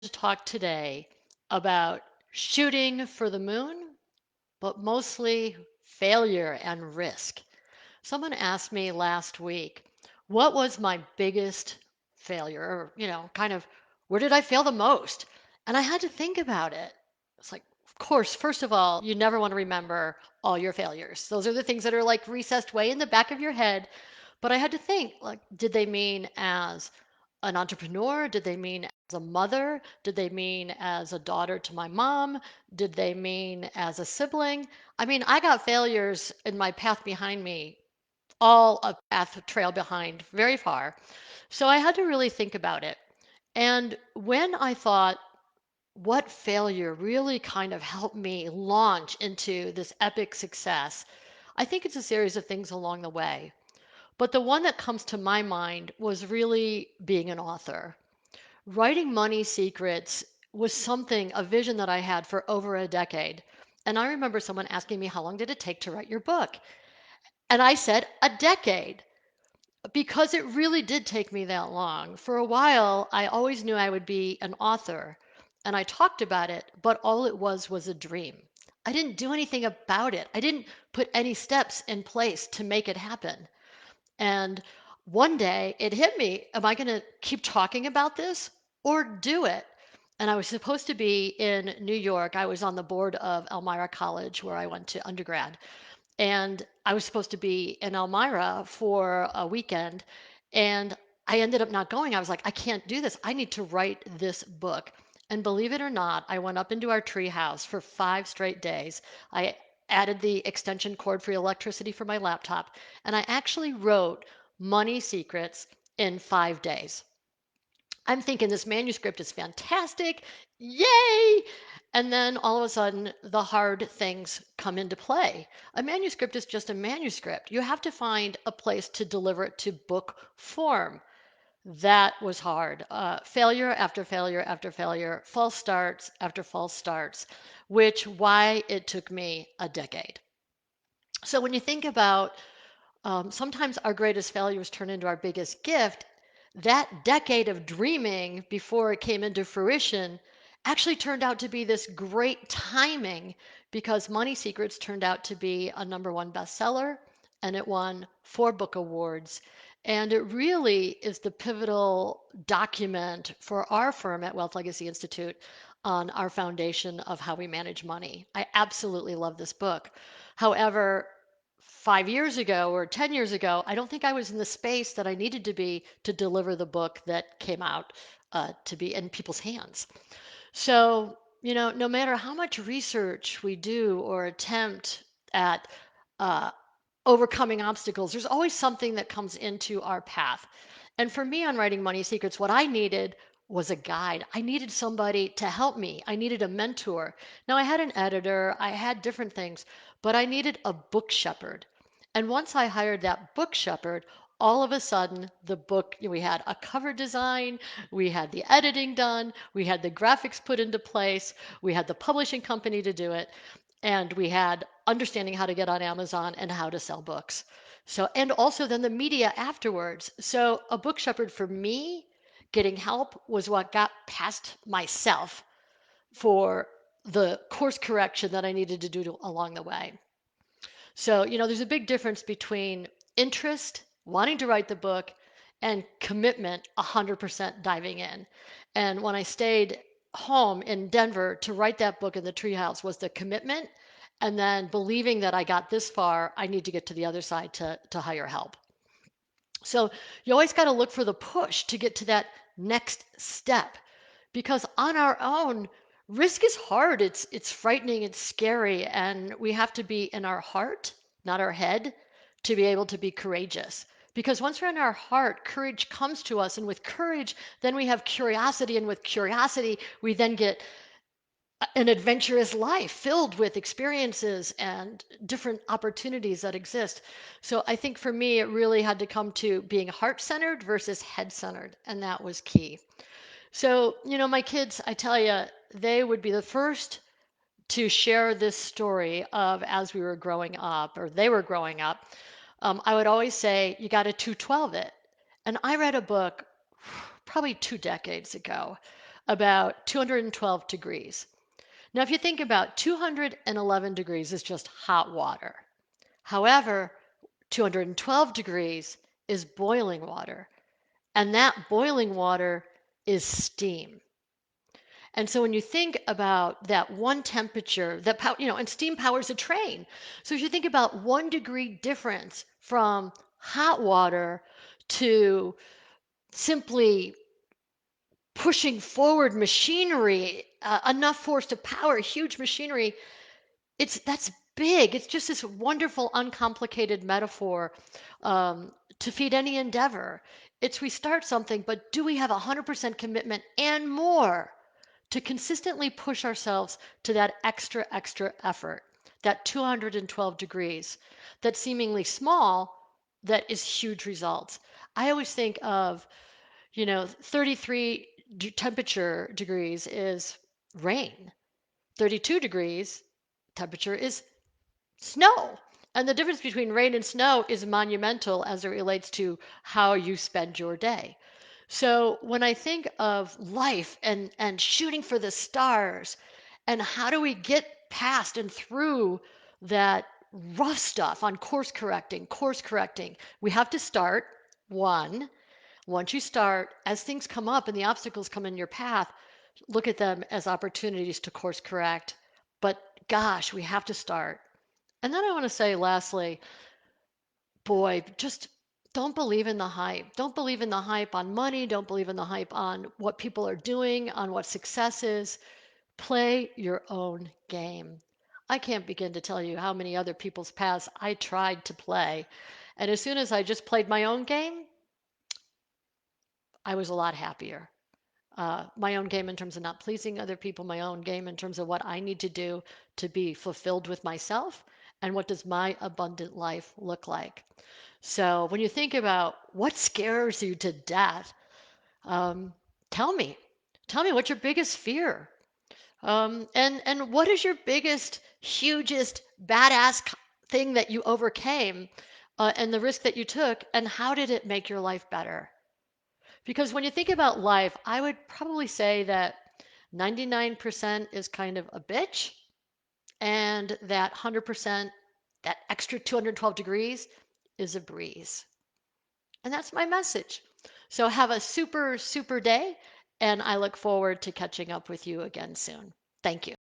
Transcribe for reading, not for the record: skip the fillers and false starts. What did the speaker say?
to talk today about shooting for the moon, but mostly failure and risk. Someone asked me last week, what was my biggest failure? Or, kind of where did I fail the most? And I had to think about it. It's like, of course, first of all, you never want to remember all your failures. Those are the things that are like recessed way in the back of your head. But I had to think, like, did they mean as an entrepreneur? Did they mean as a mother? Did they mean as a daughter to my mom? Did they mean as a sibling? I mean, I got failures in my path behind me, all a path trail behind very far. So I had to really think about it. And when I thought, what failure really kind of helped me launch into this epic success, I think it's a series of things along the way. But the one that comes to my mind was really being an author. Writing Money Secrets was something, a vision that I had for over a decade. And I remember someone asking me, how long did it take to write your book? And I said, a decade, because it really did take me that long. For a while, I always knew I would be an author, and I talked about it, but all it was a dream. I didn't do anything about it. I didn't put any steps in place to make it happen. And one day it hit me, am I going to keep talking about this or do it? And I was supposed to be in New York. I was on the board of Elmira College where I went to undergrad. And I was supposed to be in Elmira for a weekend. And I ended up not going. I was like, I can't do this. I need to write this book. And believe it or not, I went up into our tree house for 5 straight days. I added the extension cord for electricity for my laptop, and I actually wrote Money Secrets in 5 days. I'm thinking this manuscript is fantastic. Yay! And then all of a sudden, the hard things come into play. A manuscript is just a manuscript. You have to find a place to deliver it to book form. That was hard. Failure after failure after failure, false starts after false starts, which why it took me a decade. So when you think about sometimes our greatest failures turn into our biggest gift, that decade of dreaming before it came into fruition actually turned out to be this great timing because Money Secrets turned out to be a #1 bestseller and it won 4 book awards. And it really is the pivotal document for our firm at Wealth Legacy Institute on our foundation of how we manage money. I absolutely love this book. However, 5 years ago or 10 years ago, I don't think I was in the space that I needed to be to deliver the book that came out to be in people's hands. So, no matter how much research we do or attempt at uh, overcoming obstacles, there's always something that comes into our path. And for me on writing Money Secrets, what I needed was a guide. I needed somebody to help me. I needed a mentor. Now, I had an editor, I had different things, but I needed a book shepherd. And once I hired that book shepherd, all of a sudden the book, we had a cover design, we had the editing done, we had the graphics put into place, we had the publishing company to do it, and we had understanding how to get on Amazon and how to sell books. So, and also then the media afterwards. So, a book shepherd for me, getting help was what got past myself for the course correction that I needed to do along the way. So, there's a big difference between interest, wanting to write the book, and commitment, 100% diving in. And when I stayed home in Denver to write that book in the treehouse was the commitment. And then believing that I got this far, I need to get to the other side to hire help. So you always got to look for the push to get to that next step because on our own, risk is hard. It's frightening, it's scary, and we have to be in our heart, not our head, to be able to be courageous. Because once we're in our heart, courage comes to us, and with courage, then we have curiosity, and with curiosity, we then get an adventurous life filled with experiences and different opportunities that exist. So I think for me, it really had to come to being heart centered versus head centered, and that was key. So, my kids, I tell you, they would be the first to share this story of as we were growing up, or they were growing up. I would always say, you got to 212 it. And I read a book probably 2 decades ago. about 212 degrees. Now, if you think about 211 degrees is just hot water. However, 212 degrees is boiling water, and that boiling water is steam. And so when you think about that one temperature, that and steam powers a train. So if you think about 1 degree difference from hot water to simply pushing forward machinery, enough force to power huge machinery, that's big. It's just this wonderful, uncomplicated metaphor to feed any endeavor. It's we start something, but do we have 100% commitment and more to consistently push ourselves to that extra effort, that 212 degrees, that seemingly small, that is huge results. I always think of, 33 temperature degrees is rain. 32 degrees temperature is snow. And the difference between rain and snow is monumental as it relates to how you spend your day. So when I think of life and shooting for the stars and how do we get past and through that rough stuff on course correcting, we have to start one. Once you start, as things come up and the obstacles come in your path, look at them as opportunities to course correct. But gosh, we have to start. And then I want to say, lastly, boy, just don't believe in the hype. Don't believe in the hype on money. Don't believe in the hype on what people are doing, on what success is. Play your own game. I can't begin to tell you how many other people's paths I tried to play. And as soon as I just played my own game, I was a lot happier. My own game in terms of not pleasing other people, my own game in terms of what I need to do to be fulfilled with myself, and what does my abundant life look like. So when you think about what scares you to death, um, tell me. Tell me what's your biggest fear, and what is your biggest, hugest, badass thing that you overcame, and the risk that you took, and how did it make your life better? Because when you think about life, I would probably say that 99% is kind of a bitch, and that 100%, that extra 212 degrees, is a breeze. And that's my message. So have a super, super day, and I look forward to catching up with you again soon. Thank you.